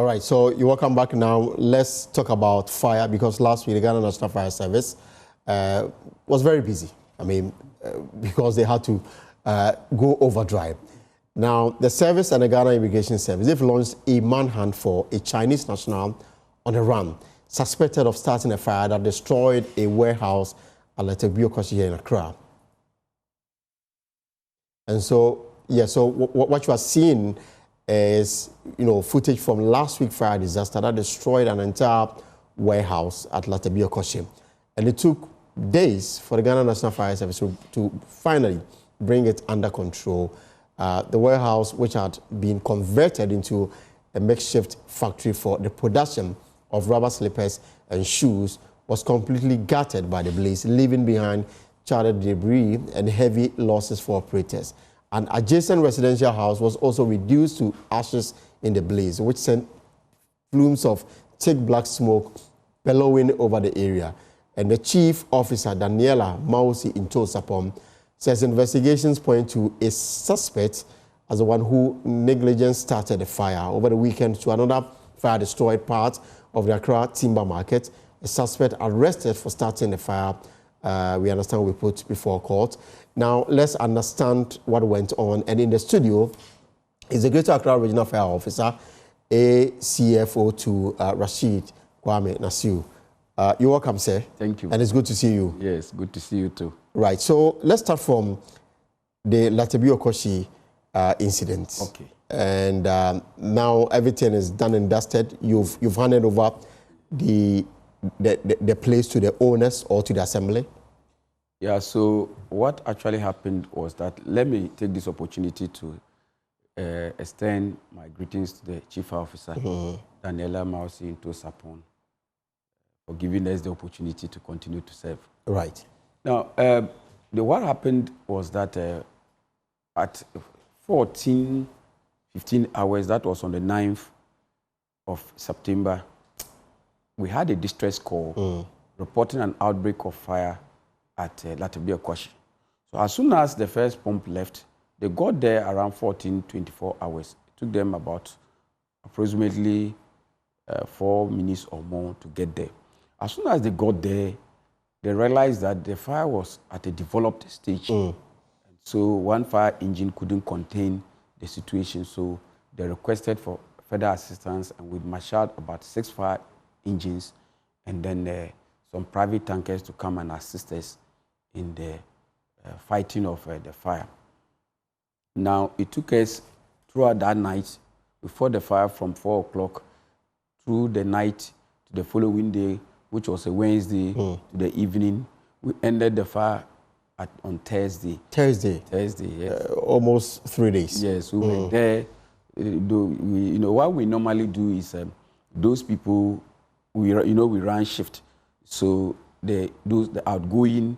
right, so you're welcome back now. Let's talk about fire, because last week the Ghana National Fire Service was very busy. I mean, because they had to go overdrive. Now, the service and the Ghana Immigration Service, they've launched a manhunt for a Chinese national on the run, suspected of starting a fire that destroyed a warehouse at Lartebiokoshie here in Accra. And so, yeah, so what you are seeing is, footage from last week's fire disaster that destroyed an entire warehouse at Lartebiokoshie. And it took days for the Ghana National Fire Service to finally bring it under control. The warehouse, which had been converted into a makeshift factory for the production of rubber slippers and shoes, was completely gutted by the blaze, leaving behind charred debris and heavy losses for operators. An adjacent residential house was also reduced to ashes in the blaze, which sent plumes of thick black smoke billowing over the area. And the chief officer, Daniela Mausi Intosapom, says investigations point to a suspect as the one who negligently started the fire. Over the weekend, to another fire destroyed part of the Accra timber market. A suspect arrested for starting the fire, we understand, we put before court. Now, let's understand what went on. And in the studio is the Greater Accra Regional Fire Officer, ACFO to Rashid Kwame Nasiu. You're welcome, sir. Thank you. And it's good to see you. Yes, good to see you too. Right. So let's start from the Lartebiokoshie incident. Okay. And now everything is done and dusted. You've handed over the place to the owners or to the assembly? Yeah, so what actually happened was that, let me take this opportunity to extend my greetings to the Chief Officer, Daniela Mausi Intosapon, for giving us the opportunity to continue to serve. Right. Now, what happened was that at 15 hours, that was on the 9th of September, we had a distress call reporting an outbreak of fire at Lartebiokoshie. So as soon as the first pump left, they got there around 24 hours. It took them about approximately 4 minutes or more to get there. As soon as they got there, they realized that the fire was at a developed stage. And so one fire engine couldn't contain the situation, so they requested for further assistance, and we marshaled about 6 fire engines and then some private tankers to come and assist us in the fighting of the fire. Now, it took us throughout that night, before the fire, from 4 o'clock through the night to the following day, which was a Wednesday, to the evening. We ended the fire on Thursday. Thursday, yes. Almost 3 days. Yes, we were there. What we normally do is those people, we run shift. So the outgoing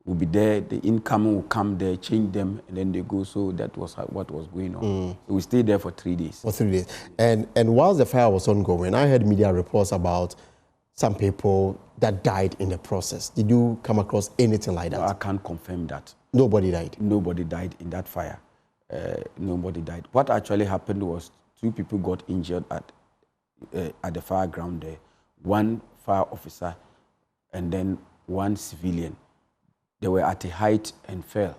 will be there, the incoming will come there, change them, and then they go. So that was what was going on. So we stayed there for 3 days. For 3 days. And whilst the fire was ongoing, I heard media reports about some people that died in the process. Did you come across anything like that? No, I can't confirm that. Nobody died? Nobody died in that fire. Nobody died. What actually happened was 2 people got injured at the fire ground there. 1 fire officer and then 1 civilian. They were at a height and fell.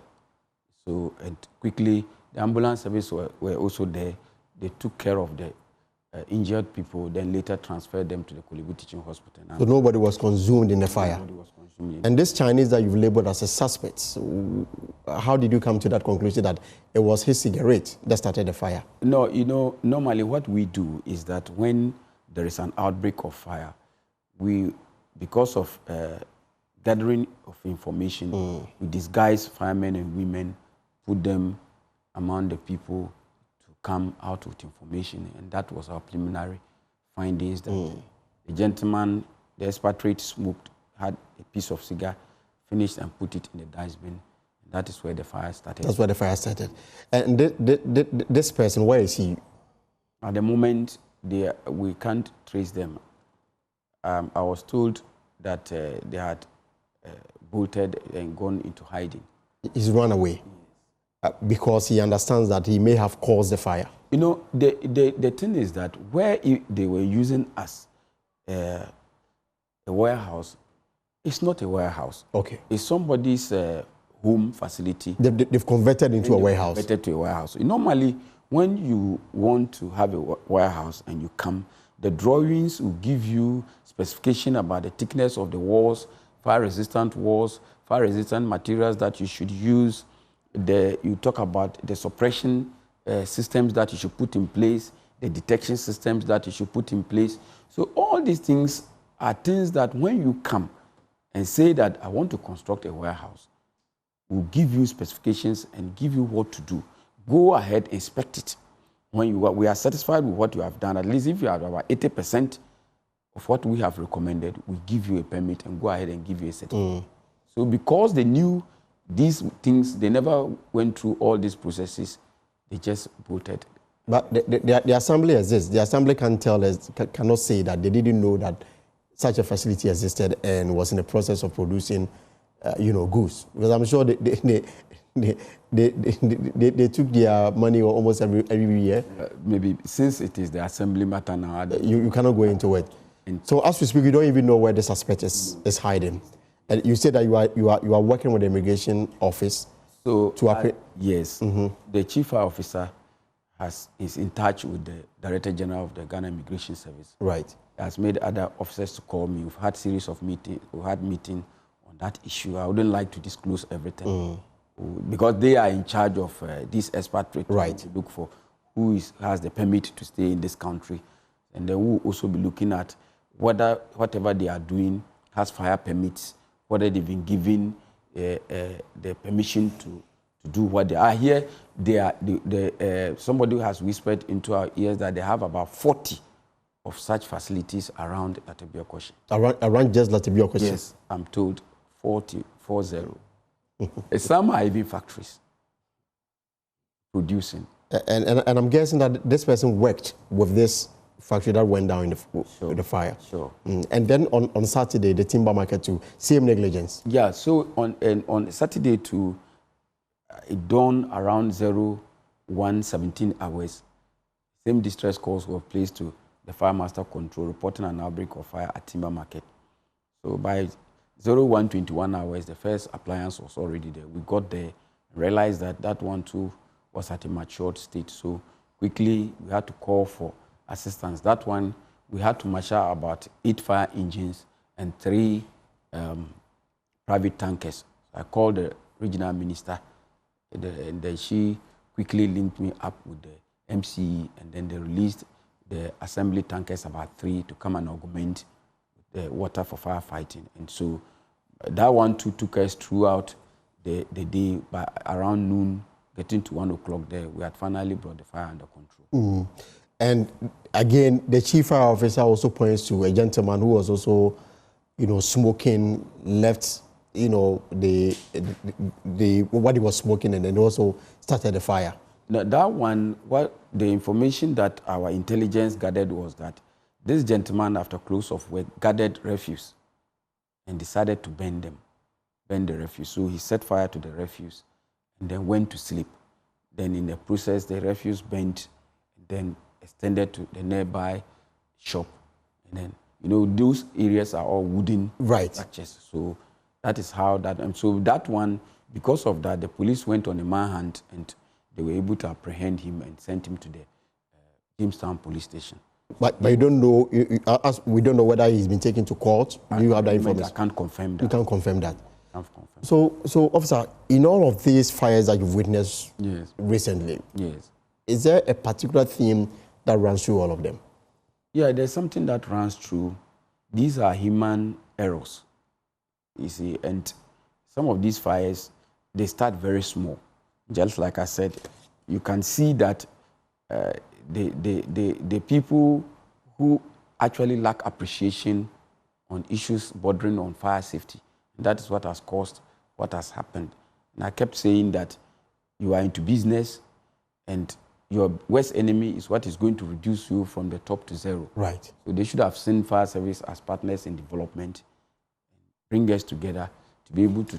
So, and quickly, the ambulance service were also there. They took care of the injured people, then later transferred them to the Kolibu Teaching Hospital. So nobody was consumed in the fire? Nobody was consumed. And this Chinese that you've labeled as a suspect, how did you come to that conclusion that it was his cigarette that started the fire? No, normally what we do is that when there is an outbreak of fire, because of gathering of information, we disguise firemen and women, put them among the people to come out with information, and that was our preliminary findings. That the gentleman, the expatriate, smoked, had a piece of cigar, finished and put it in the dustbin. That is where the fire started. That's where the fire started. And this person, where is he? At the moment, we can't trace them. I was told that they had bolted and gone into hiding. He's run away because he understands that he may have caused the fire. You know, the thing is that where they were using as a warehouse, it's not a warehouse. Okay. It's somebody's home facility. They've converted into a warehouse. Converted to a warehouse. Normally, when you want to have a warehouse and you come, the drawings will give you specification about the thickness of the walls, fire-resistant walls, fire-resistant materials that you should use. You talk about the suppression systems that you should put in place, the detection systems that you should put in place. So all these things are things that when you come and say that I want to construct a warehouse, we'll give you specifications and give you what to do. Go ahead, inspect it. When we are satisfied with what you have done, at least if you have about 80% of what we have recommended, we give you a permit and go ahead and give you a certificate. So because they knew these things, they never went through all these processes, they just voted. But the assembly exists. The assembly cannot say that they didn't know that such a facility existed and was in the process of producing, goods. Because I'm sure they took their money almost every year. Maybe since it is the assembly matter now, you cannot go into it. So as we speak, you don't even know where the suspect is hiding. And you said that you are working with the immigration office. So yes, the chief fire officer is in touch with the Director General of the Ghana Immigration Service. Right. He has made other officers to call me. We've had series of meetings. We had meeting on that issue. I wouldn't like to disclose everything because they are in charge of this expatriate to look for who has the permit to stay in this country, and they will also be looking at whether whatever they are doing has fire permits, whether they've been given the permission to do what they are here. Somebody has whispered into our ears that they have about 40 of such facilities around Lartebiokoshie. Around just Lartebiokoshie? Yes, I'm told 40. Some are even factories producing. And I'm guessing that this person worked with this factory that went down in the fire. Sure. And then on Saturday, the timber market too, same negligence. Yeah, so on Saturday too, it dawned around 01:17 hours. Same distress calls were placed to the Fire Master Control reporting an outbreak of fire at timber market. So by 01:21 hours, the first appliance was already there. We got there, realized that one too was at a matured state. So quickly we had to call for assistance. That one, we had to marshal about 8 fire engines and 3 private tankers. So I called the regional minister, and then she quickly linked me up with the MCE, and then they released the assembly tankers, about 3, to come and augment the water for firefighting. And so that one too took us throughout the day. By around noon, getting to 1 o'clock there, we had finally brought the fire under control. And again, the chief fire officer also points to a gentleman who was also, smoking, left, the what he was smoking, and then also started the fire. Now, that one, what the information that our intelligence gathered was that this gentleman, after close of work, gathered refuse and decided to burn the refuse. So he set fire to the refuse and then went to sleep. Then in the process, the refuse burned, then extended to the nearby shop. And then, those areas are all wooden structures. So that is how that, and so that one, because of that, the police went on a manhunt and they were able to apprehend him and sent him to the Jamestown police station. But you don't know, we don't know whether he's been taken to court. Do you have that information? I can't confirm that. You can't confirm that. I can't confirm. So officer, in all of these fires that you've witnessed recently, is there a particular theme that runs through all of them? Yeah, there's something that runs through. These are human errors, you see, and some of these fires, they start very small. Just like I said, you can see that the people who actually lack appreciation on issues bordering on fire safety, that is what has caused what has happened. And I kept saying that you are into business and your worst enemy is what is going to reduce you from the top to zero. Right. So they should have seen fire service as partners in development, bring us together to be able to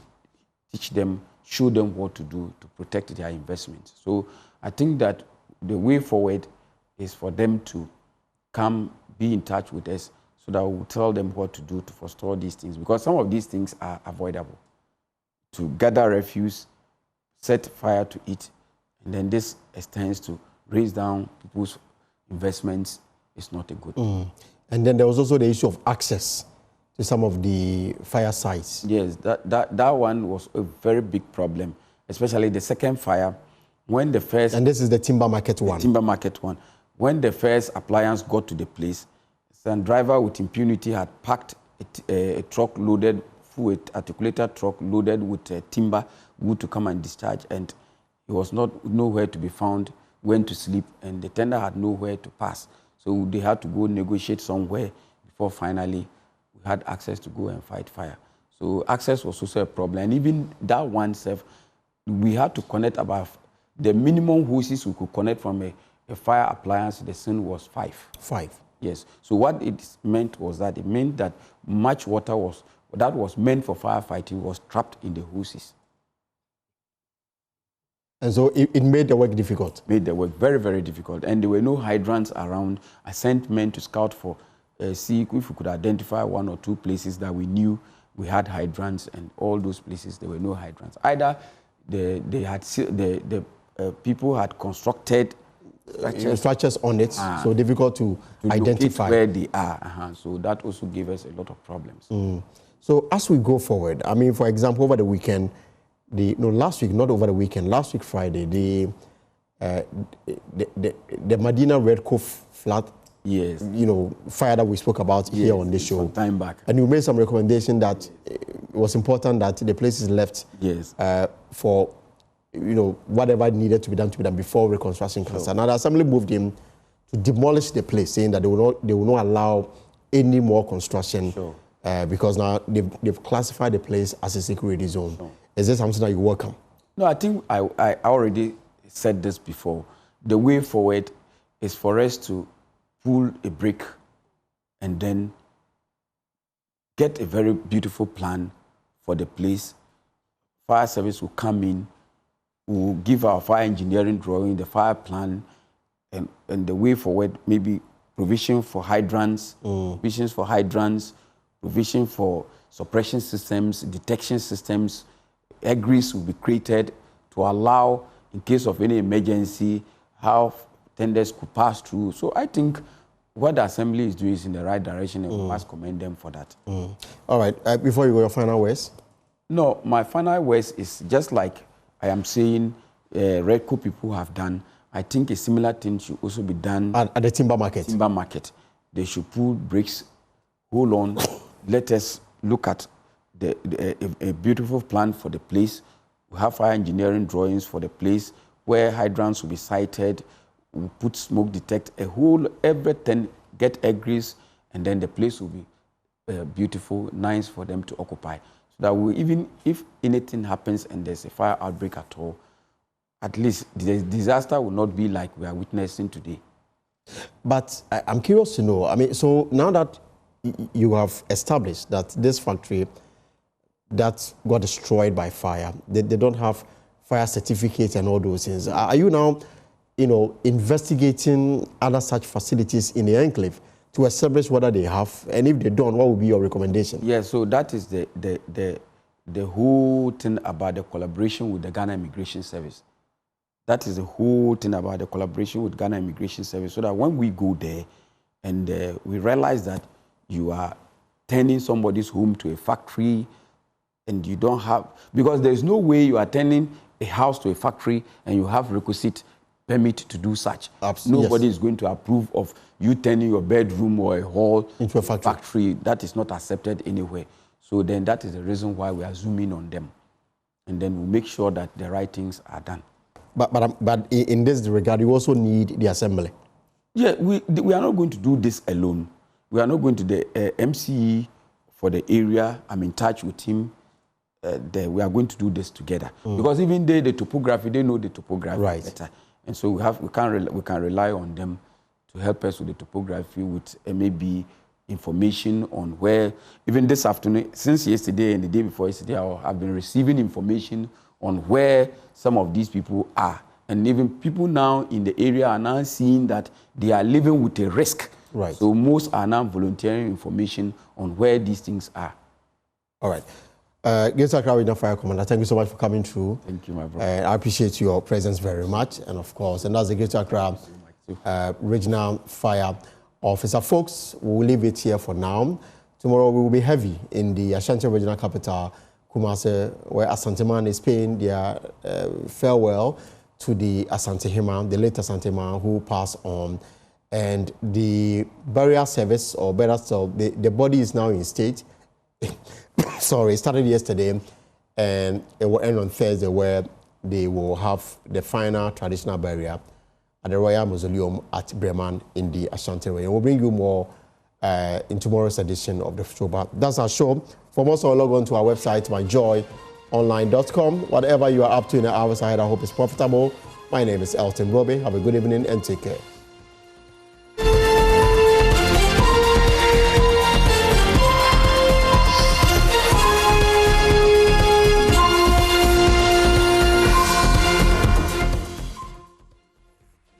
teach them, show them what to do to protect their investments. So I think that the way forward is for them to come be in touch with us so that we'll tell them what to do to forestall these things, because some of these things are avoidable. To gather refuse, set fire to it, and then this extends to raise down people's investments. Is not a good thing. And then there was also the issue of access to some of the fire sites. Yes, that one was a very big problem, especially the second fire. When the first... And this is the timber market one. Timber market one. When the first appliance got to the place, some driver with impunity had packed a truck loaded, full articulated truck loaded with timber wood to come and discharge, and it was nowhere to be found, went to sleep, and the tender had nowhere to pass. So they had to go negotiate somewhere before finally we had access to go and fight fire. So access was also a problem. And even that one self, we had to connect about the minimum hoses we could connect from a fire appliance to the scene was 5. 5. Yes. So what it meant was that it meant that much water that was meant for firefighting was trapped in the hoses. And so it made the work difficult. Made the work very, very difficult. And there were no hydrants around. I sent men to scout for, see if we could identify 1 or 2 places that we knew we had hydrants, and all those places there were no hydrants. Either the people had constructed structures on it, so difficult to identify where they are. So that also gave us a lot of problems. So as we go forward, I mean, for example, over the weekend, last week, not over the weekend, last week Friday, the Medina Red Cove flat, yes, fire that we spoke about here on this show, some time back, and you made some recommendation that it was important that the place is left, yes, for whatever needed to be done before reconstruction can start. Now the assembly moved in to demolish the place, saying that they will not allow any more construction. Sure. Because now they've classified the place as a security zone. Sure. Is this something that you welcome? No, I think I already said this before. The way forward is for us to pull a brick and then get a very beautiful plan for the place. Fire service will come in, will give our fire engineering drawing, the fire plan, and the way forward, maybe provision for hydrants, provisions for hydrants, provision for suppression systems, detection systems. Egrees will be created to allow, in case of any emergency, how tenders could pass through. So I think what the Assembly is doing is in the right direction, and we must commend them for that. All right. Before you go, your final words? No, my final words is just like I am saying Red Cove people have done. I think a similar thing should also be done at the timber market. Timber market. They should pull bricks, hold on. Let us look at a beautiful plan for the place. We have fire engineering drawings for the place where hydrants will be sited. We'll put smoke detect, everything, get egrees, and then the place will be beautiful, nice for them to occupy. So that even if anything happens and there's a fire outbreak at all, at least the disaster will not be like we are witnessing today. But I'm curious to know, I mean, so now that you have established that this factory that got destroyed by fire, they don't have fire certificates and all those things. Are you now, investigating other such facilities in the enclave to establish whether they have, and if they don't, what would be your recommendation? Yeah, so that is the whole thing about the collaboration with the Ghana Immigration Service. That is the whole thing about the collaboration with Ghana Immigration Service, so that when we go there and we realize that you are turning somebody's home to a factory and you don't have, because there is no way you are turning a house to a factory and you have requisite permit to do such. Absolutely. Nobody is going to approve of you turning your bedroom or a hall into a factory. That is not accepted anywhere. So then that is the reason why we are zooming on them. And then we make sure that the right things are done. But in this regard, you also need the assembly. Yeah, we are not going to do this alone. We are not going to the MCE for the area. I'm in touch with him. We are going to do this together. Because even the topography, they know the topography better. And so we can rely on them to help us with the topography, with maybe information on where, even this afternoon, since yesterday and the day before yesterday, I have been receiving information on where some of these people are And even people now in the area are now seeing that they are living with a risk. Right. So most are now volunteering information on where these things are. All right. Greater Accra Regional Fire Commander, thank you so much for coming through. Thank you, my brother. I appreciate your presence very much. And of course, and that's the Greater Accra Regional Fire Officer. Folks, we'll leave it here for now. Tomorrow we will be heavy in the Ashanti Regional Capital, Kumasi, where Asante Man is paying their farewell to the Asante Hima, the late Asante Man who passed on. And the burial service, or better still, the body is now in state. Sorry, it started yesterday, and it will end on Thursday, where they will have the final traditional burial at the Royal Mausoleum at Bremen in the Ashanti region. We'll bring you more in tomorrow's edition of the show. But that's our show. For more, so log on to our website, myjoyonline.com. Whatever you are up to in the hours ahead, I hope it's profitable. My name is Elton Roby. Have a good evening and take care.